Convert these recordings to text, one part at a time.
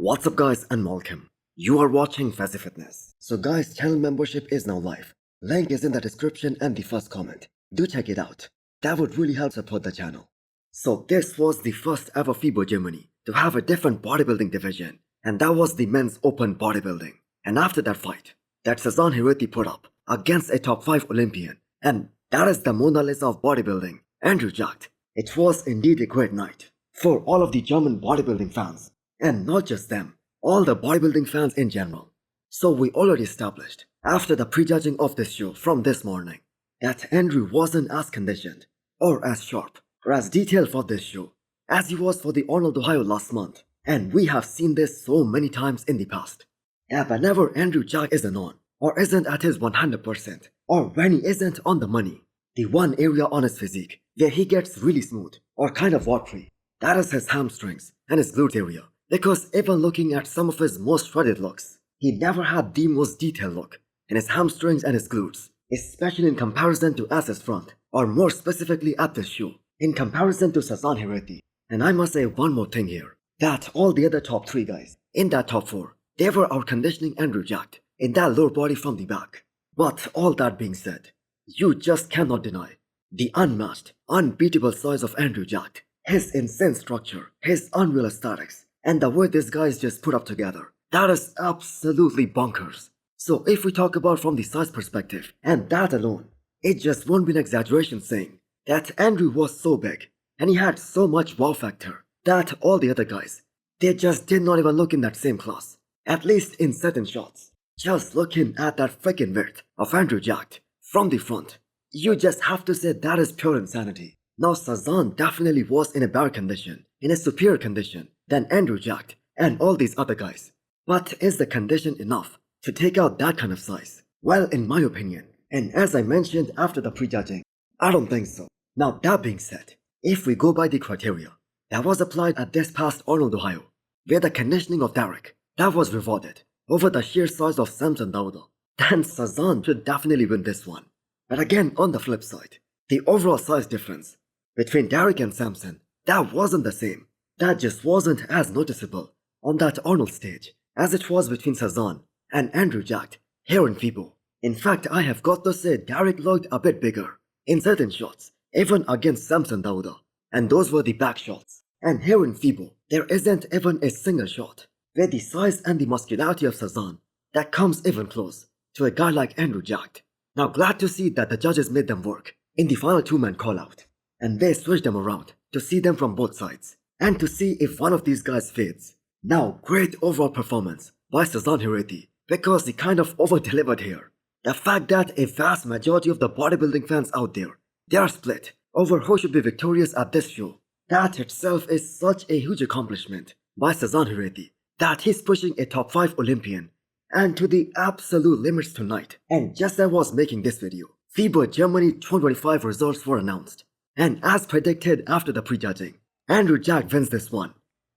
What's up guys, I'm Malcolm. You are watching Fazi Fitness. So guys, channel membership is now live. Link is in the description and the first comment. Do check it out. That would really help support the channel. So this was the first ever FIBO Germany to have a different bodybuilding division. And that was the men's open bodybuilding. And after that fight, that Sasan Herati put up against a top 5 Olympian. And that is the Mona Lisa of bodybuilding, Andrew Jacked. It was indeed a great night for all of the German bodybuilding fans. And not just them, all the bodybuilding fans in general. So we already established, after the prejudging of this show from this morning, that Andrew wasn't as conditioned, or as sharp, or as detailed for this show, as he was for the Arnold Ohio last month. And we have seen this so many times in the past. That whenever Andrew Jack isn't on, or isn't at his 100%, or when he isn't on the money, the one area on his physique where he gets really smooth, or kind of watery, that is his hamstrings and his glute area. Because even looking at some of his most shredded looks, he never had the most detailed look in his hamstrings and his glutes, especially in comparison to his front, or more specifically at this show, in comparison to Sasan Herati. And I must say one more thing here, that all the other top 3 guys in that top 4, they were out-conditioning Andrew Jacked in that lower body from the back. But all that being said, you just cannot deny the unmatched, unbeatable size of Andrew Jacked, his insane structure, his unreal aesthetics, and the way this guy is just put up together. That is absolutely bonkers. So if we talk about from the size perspective, and that alone, it just won't be an exaggeration saying that Andrew was so big, and he had so much wow factor, that all the other guys, they just did not even look in that same class. At least in certain shots. Just looking at that freaking width of Andrew Jacked from the front, you just have to say that is pure insanity. Now Sasan definitely was in a better condition, in a superior condition, than Andrew Jacked and all these other guys. But is the condition enough to take out that kind of size? Well, in my opinion, and as I mentioned after the prejudging, I don't think so. Now that being said, if we go by the criteria that was applied at this past Arnold Ohio, where the conditioning of Derek, that was rewarded over the sheer size of Samson Dauda, then Sasan should definitely win this one. But again, on the flip side, the overall size difference between Derek and Samson, that wasn't the same. That just wasn't as noticeable on that Arnold stage as it was between Sasan and Andrew Jacked here in FIBO. In fact, I have got to say Derek looked a bit bigger in certain shots, even against Samson Dauda, and those were the back shots. And here in FIBO, there isn't even a single shot where the size and the muscularity of Sasan that comes even close to a guy like Andrew Jacked. Now glad to see that the judges made them work in the final 2-man call-out, and they switched them around to see them from both sides, and to see if one of these guys fades. Now, great overall performance by Sasan Herati, because he kind of over-delivered here. The fact that a vast majority of the bodybuilding fans out there, they are split over who should be victorious at this show. That itself is such a huge accomplishment by Sasan Herati, that he's pushing a top 5 Olympian and to the absolute limits tonight. And just as I was making this video, FIBO Germany 2025 results were announced. And as predicted after the prejudging, Andrew Jack wins this one,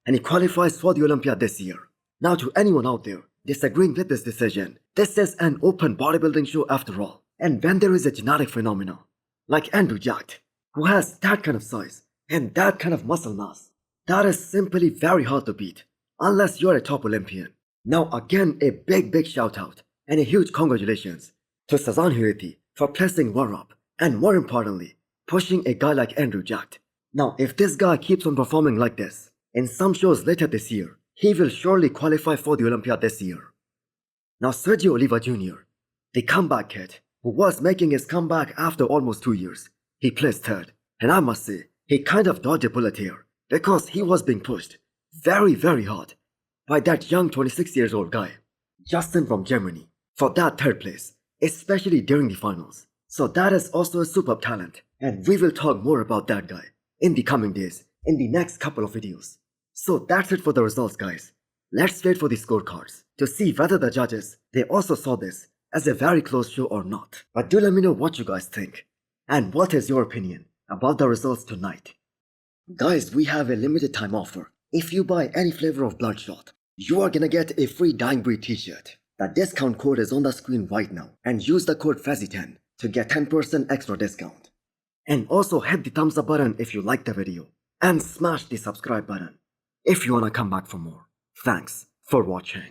and he qualifies for the Olympia this year. Now to anyone out there disagreeing with this decision, this is an open bodybuilding show after all. And when there is a genetic phenomena, like Andrew Jack, who has that kind of size and that kind of muscle mass, that is simply very hard to beat, unless you're a top Olympian. Now again, a big shout out and a huge congratulations to Sasan Herati for placing war up, and more importantly, pushing a guy like Andrew Jacked. Now, if this guy keeps on performing like this, in some shows later this year, he will surely qualify for the Olympia this year. Now, Sergio Oliva Jr., the comeback kid, who was making his comeback after almost 2 years, he placed 3rd. And I must say, he kind of dodged a bullet here, because he was being pushed very hard by that young 26-year-old guy, Justin from Germany, for that 3rd place, especially during the finals. So that is also a superb talent, and we will talk more about that guy in the coming days, in the next couple of videos. So that's it for the results, guys. Let's wait for the scorecards to see whether the judges, they also saw this as a very close show or not. But do let me know what you guys think, and what is your opinion about the results tonight. Guys, we have a limited time offer. If you buy any flavor of Bloodshot, you are gonna get a free Dying Breed t-shirt. The discount code is on the screen right now, and use the code FAZI10 to get 10% extra discount. And also hit the thumbs up button if you liked the video, and smash the subscribe button if you wanna come back for more. Thanks. for watching.